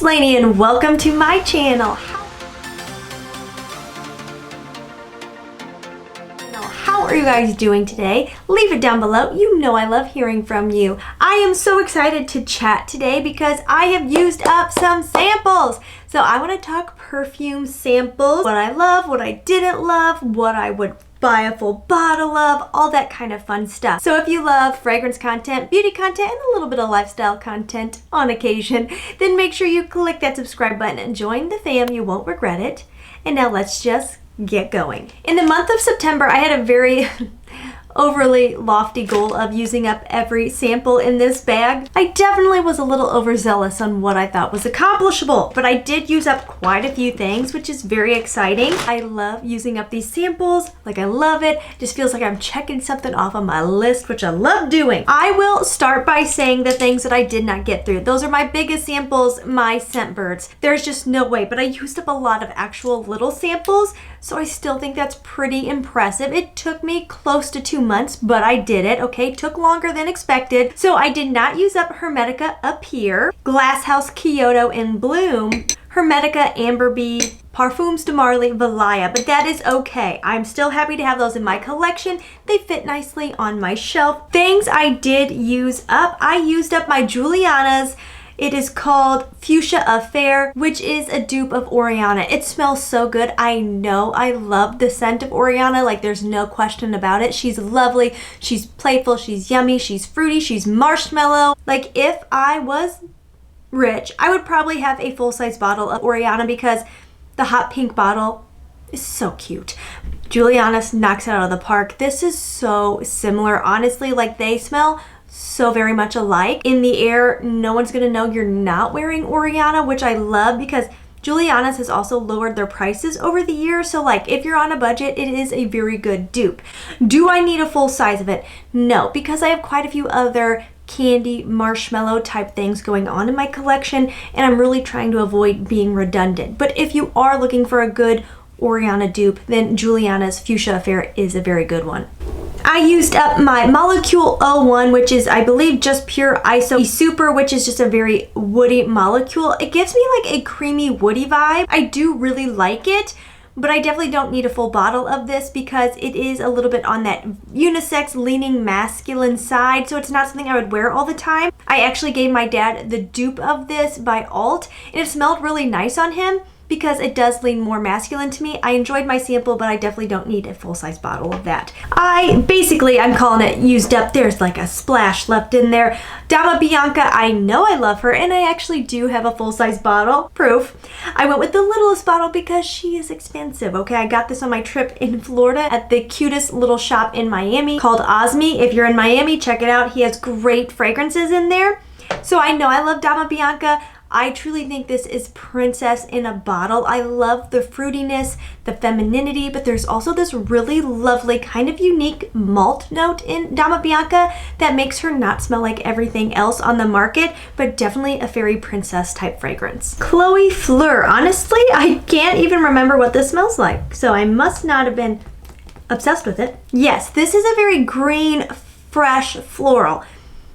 Laynie and welcome to my channel. How are you guys doing today? Leave it down below. You know I love hearing from you. I am so excited to chat today because I have used up some samples. So I want to talk perfume samples, what I love, what I didn't love, what I would buy a full bottle of, all that kind of fun stuff. So if you love fragrance content, beauty content, and a little bit of lifestyle content on occasion, then make sure you click that subscribe button and join the fam. You won't regret it. And now let's just get going. In the month of September, I had a very overly lofty goal of using up every sample in this bag. I definitely was a little overzealous on what I thought was accomplishable, but I did use up quite a few things, which is very exciting. I love using up these samples. Like, I love it. It just feels like I'm checking something off on my list, which I love doing. I will start by saying the things that I did not get through. Those are my biggest samples, my Scentbirds. There's just no way, but I used up a lot of actual little samples, so I still think that's pretty impressive. It took me close to 2 months, but I did it, okay? Took longer than expected. So I did not use up Hermetica Up Here, Glasshouse Kyoto in Bloom, Hermetica Amber Bee, Parfums de Marly Valaya, but that is okay. I'm still happy to have those in my collection. They fit nicely on my shelf. Things I did use up, I used up my Juliana's. It is called Fuchsia Affair, which is a dupe of Oriana. It smells so good. I know I love the scent of Oriana. Like, there's no question about it. She's lovely. She's playful. She's yummy. She's fruity. She's marshmallow. Like, if I was rich, I would probably have a full-size bottle of Oriana because the hot pink bottle is so cute. Juliana knocks it out of the park. This is so similar. Honestly, like, they smell so very much alike. In the air, no one's gonna know you're not wearing Oriana, which I love because Juliana's has also lowered their prices over the years. So like, if you're on a budget, it is a very good dupe. Do I need a full size of it? No, because I have quite a few other candy marshmallow type things going on in my collection, and I'm really trying to avoid being redundant. But if you are looking for a good Oriana dupe, then Juliana's Fuchsia Affair is a very good one. I used up my Molecule 01, which is, I believe, just pure ISO Super, which is just a very woody molecule. It gives me like a creamy woody vibe. I do really like it, but I definitely don't need a full bottle of this because it is a little bit on that unisex leaning masculine side, so it's not something I would wear all the time. I actually gave my dad the dupe of this by Alt, and it smelled really nice on him because it does lean more masculine to me. I enjoyed my sample, but I definitely don't need a full-size bottle of that. I'm calling it used up. There's like a splash left in there. Dama Bianca, I know I love her, and I actually do have a full-size bottle. Proof. I went with the littlest bottle because she is expensive, okay? I got this on my trip in Florida at the cutest little shop in Miami called Osme. If you're in Miami, check it out. He has great fragrances in there. So I know I love Dama Bianca. I truly think this is princess in a bottle. I love the fruitiness, the femininity, but there's also this really lovely kind of unique malt note in Dama Bianca that makes her not smell like everything else on the market, but definitely a fairy princess type fragrance. Chloe Fleur. Honestly, I can't even remember what this smells like, so I must not have been obsessed with it. Yes, this is a very green, fresh floral.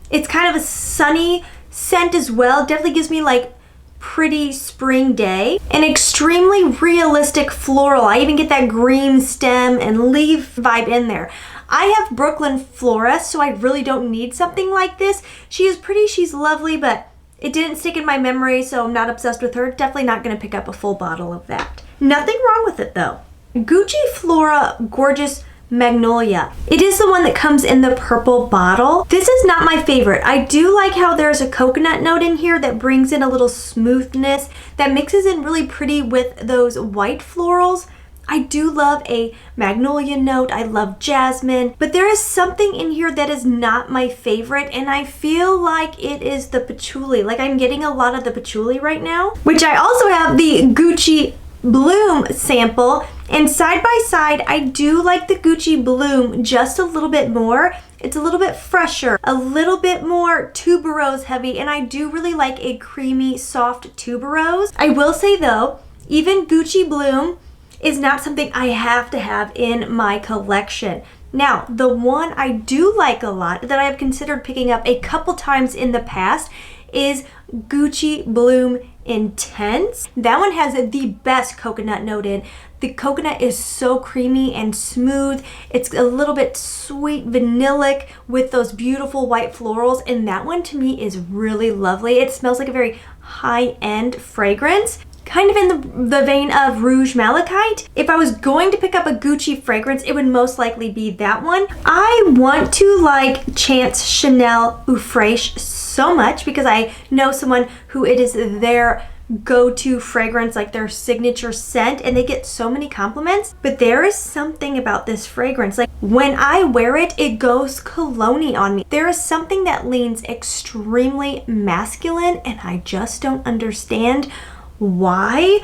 It's kind of a sunny scent as well. Definitely gives me like pretty spring day. An extremely realistic floral. I even get that green stem and leaf vibe in there. I have Brooklyn Flora, so I really don't need something like this. She is pretty, she's lovely, but it didn't stick in my memory, so I'm not obsessed with her. Definitely not gonna pick up a full bottle of that. Nothing wrong with it though. Gucci Flora Gorgeous Magnolia. It is the one that comes in the purple bottle. This is not my favorite. I do like how there's a coconut note in here that brings in a little smoothness that mixes in really pretty with those white florals. I do love a magnolia note. I love jasmine, but there is something in here that is not my favorite, and I feel like it is the patchouli. Like, I'm getting a lot of the patchouli right now, which I also have the Gucci Bloom sample, and side by side I do like the Gucci Bloom just a little bit more. It's a little bit fresher, a little bit more tuberose heavy, and I do really like a creamy soft tuberose. I will say though, even Gucci Bloom is not something I have to have in my collection. Now, the one I do like a lot that I have considered picking up a couple times in the past is Gucci Bloom Intense. That one has the best coconut note in. The coconut is so creamy and smooth. It's a little bit sweet vanillic with those beautiful white florals, and that one to me is really lovely. It smells like a very high-end fragrance, kind of in the vein of Rouge Malachite. If I was going to pick up a Gucci fragrance, it would most likely be that one. I want to like Chance Chanel Eau Fraiche so much because I know someone who it is their go-to fragrance, like their signature scent, and they get so many compliments. But there is something about this fragrance, like when I wear it, it goes cologne-y on me. There is something that leans extremely masculine, and I just don't understand why.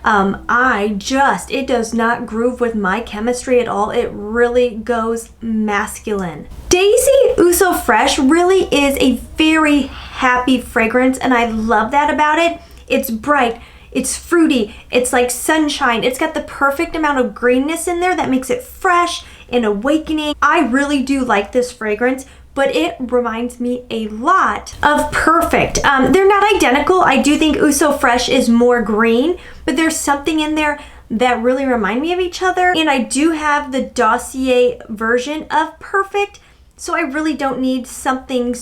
It does not groove with my chemistry at all. It really goes masculine. Daisy Eau So Fresh really is a very happy fragrance, and I love that about it. It's bright, it's fruity, it's like sunshine. It's got the perfect amount of greenness in there that makes it fresh and awakening. I really do like this fragrance, but it reminds me a lot of Perfect. They're not identical. I do think Eau So Fresh is more green, but there's something in there that really remind me of each other. And I do have the Dossier version of Perfect, so I really don't need something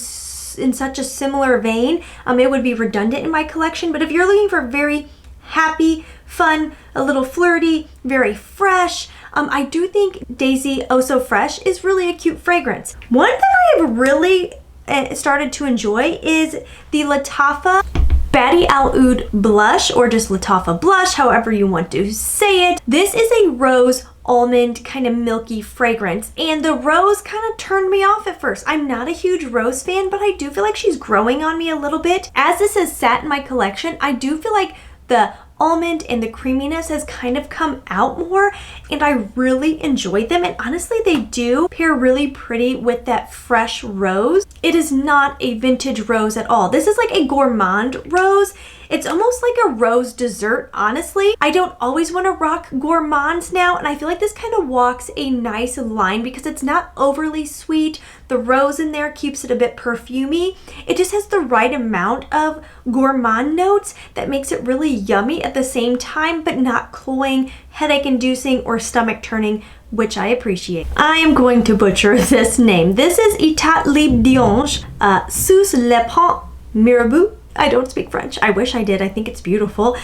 in such a similar vein. It would be redundant in my collection, but if you're looking for very happy, fun, a little flirty, very fresh, I do think Daisy Eau So Fresh is really a cute fragrance. One that I have really started to enjoy is the Lattafa Badi Al Oud Blush, or just Lattafa Blush, however you want to say it. This is a rose almond kind of milky fragrance, and the rose kind of turned me off at first. I'm not a huge rose fan, but I do feel like she's growing on me a little bit. As this has sat in my collection, I do feel like the almond and the creaminess has kind of come out more, and I really enjoyed them. And honestly, they do pair really pretty with that fresh rose. It is not a vintage rose at all. This is like a gourmand rose. It's almost like a rose dessert, honestly. I don't always want to rock gourmands now, and I feel like this kind of walks a nice line because it's not overly sweet. The rose in there keeps it a bit perfumey. It just has the right amount of gourmand notes that makes it really yummy at the same time, but not cloying, headache-inducing, or stomach-turning, which I appreciate. I am going to butcher this name. This is Etat Libre d'Ange, sous le pont Mirabeau. I don't speak French. I wish I did. I think it's beautiful.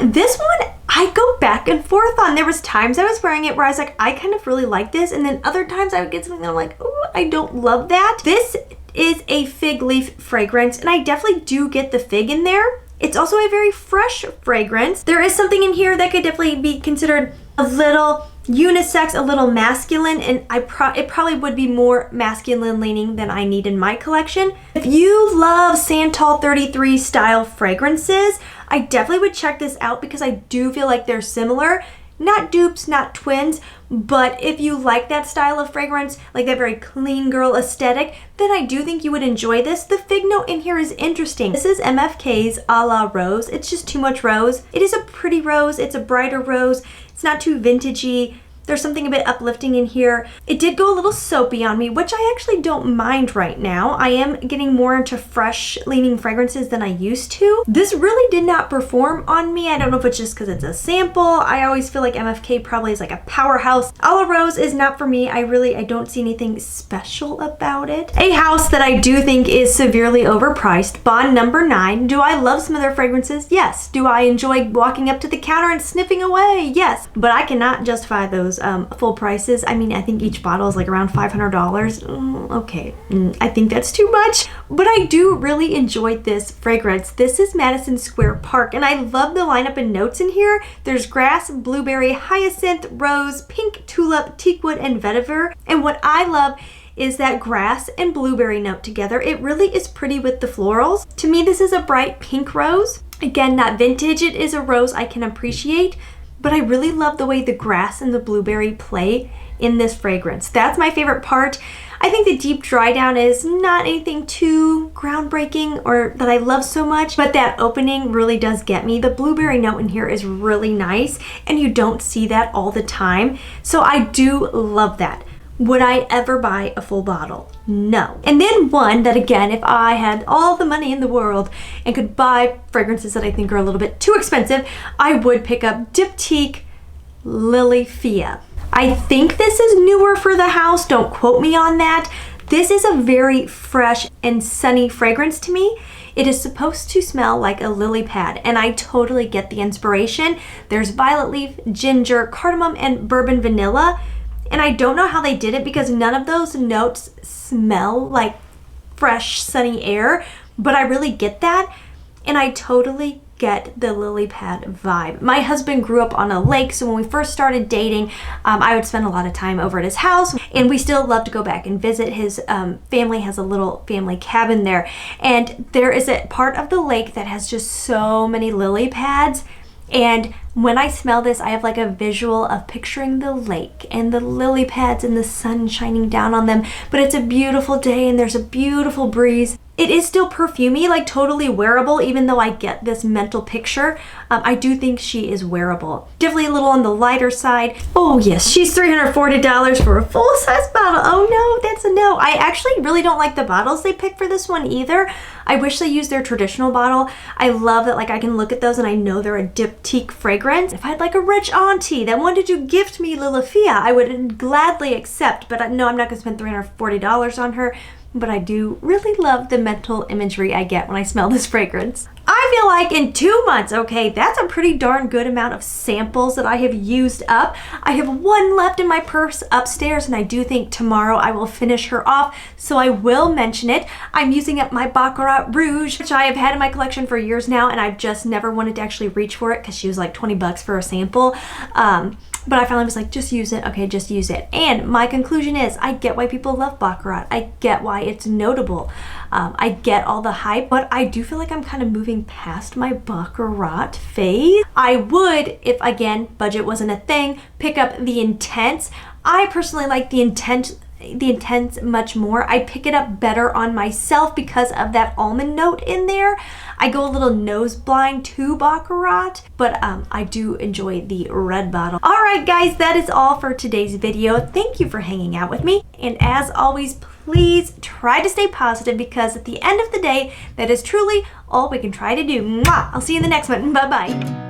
This one, I go back and forth on. There was times I was wearing it where I was like, I kind of really like this. And then other times I would get something that I'm like, oh, I don't love that. This is a fig leaf fragrance, and I definitely do get the fig in there. It's also a very fresh fragrance. There is something in here that could definitely be considered a little unisex, a little masculine, and it probably would be more masculine leaning than I need in my collection. If you love Santal 33 style fragrances, I definitely would check this out because I do feel like they're similar. Not dupes, not twins, but if you like that style of fragrance, like that very clean girl aesthetic, then I do think you would enjoy this. The fig note in here is interesting. This is MFK's A La Rose. It's just too much rose. It is a pretty rose. It's a brighter rose. It's not too vintagey. There's something a bit uplifting in here. It did go a little soapy on me, which I actually don't mind right now. I am getting more into fresh leaning fragrances than I used to. This really did not perform on me. I don't know if it's just because it's a sample. I always feel like MFK probably is like a powerhouse. A La Rose is not for me. I don't see anything special about it. A house that I do think is severely overpriced, Bond number 9. Do I love some of their fragrances? Yes. Do I enjoy walking up to the counter and sniffing away? Yes. But I cannot justify those full prices. I mean, I think each bottle is like around $500. Okay, I think that's too much, but I do really enjoy this fragrance. This is Madison Square Park, and I love the lineup and notes in here. There's grass, blueberry, hyacinth, rose, pink, tulip, teakwood, and vetiver. And what I love is that grass and blueberry note together. It really is pretty with the florals. To me, this is a bright pink rose. Again, not vintage. It is a rose I can appreciate, but I really love the way the grass and the blueberry play in this fragrance. That's my favorite part. I think the deep dry down is not anything too groundbreaking or that I love so much, but that opening really does get me. The blueberry note in here is really nice, and you don't see that all the time, so I do love that. Would I ever buy a full bottle? No. And then one that, again, if I had all the money in the world and could buy fragrances that I think are a little bit too expensive, I would pick up Diptyque Lily Fia. I think this is newer for the house. Don't quote me on that. This is a very fresh and sunny fragrance to me. It is supposed to smell like a lily pad, and I totally get the inspiration. There's violet leaf, ginger, cardamom, and bourbon vanilla. And I don't know how they did it because none of those notes smell like fresh, sunny air, but I really get that. And I totally get the lily pad vibe. My husband grew up on a lake, so when we first started dating, I would spend a lot of time over at his house, and we still love to go back and visit. His family has a little family cabin there, and there is a part of the lake that has just so many lily pads. And when I smell this, I have like a visual of picturing the lake and the lily pads and the sun shining down on them. But it's a beautiful day and there's a beautiful breeze. It is still perfumey, like totally wearable, even though I get this mental picture. I do think she is wearable. Definitely a little on the lighter side. Oh yes, she's $340 for a full-size bottle. Oh no, that's a no. I actually really don't like the bottles they picked for this one either. I wish they used their traditional bottle. I love that like I can look at those and I know they're a Diptyque fragrance. If I had like a rich auntie that wanted to gift me Lily Fia, I would gladly accept, but no, I'm not gonna spend $340 on her. But I do really love the mental imagery I get when I smell this fragrance. I feel like in 2 months, okay, that's a pretty darn good amount of samples that I have used up. I have one left in my purse upstairs, and I do think tomorrow I will finish her off, so I will mention it. I'm using up my Baccarat Rouge, which I have had in my collection for years now, and I've just never wanted to actually reach for it because she was like 20 bucks for a sample. But I finally was like, just use it. Okay, just use it. And my conclusion is, I get why people love Baccarat. I get why it's notable. I get all the hype, but I do feel like I'm kind of moving past my Baccarat phase. I would, if again, budget wasn't a thing, pick up the Intense. I personally like the Intense much more. I pick it up better on myself because of that almond note in there. I go a little nose blind to Baccarat, but I do enjoy the red bottle. All right, guys, that is all for today's video. Thank you for hanging out with me. And as always, please try to stay positive because at the end of the day, that is truly all we can try to do. Mwah! I'll see you in the next one. Bye-bye.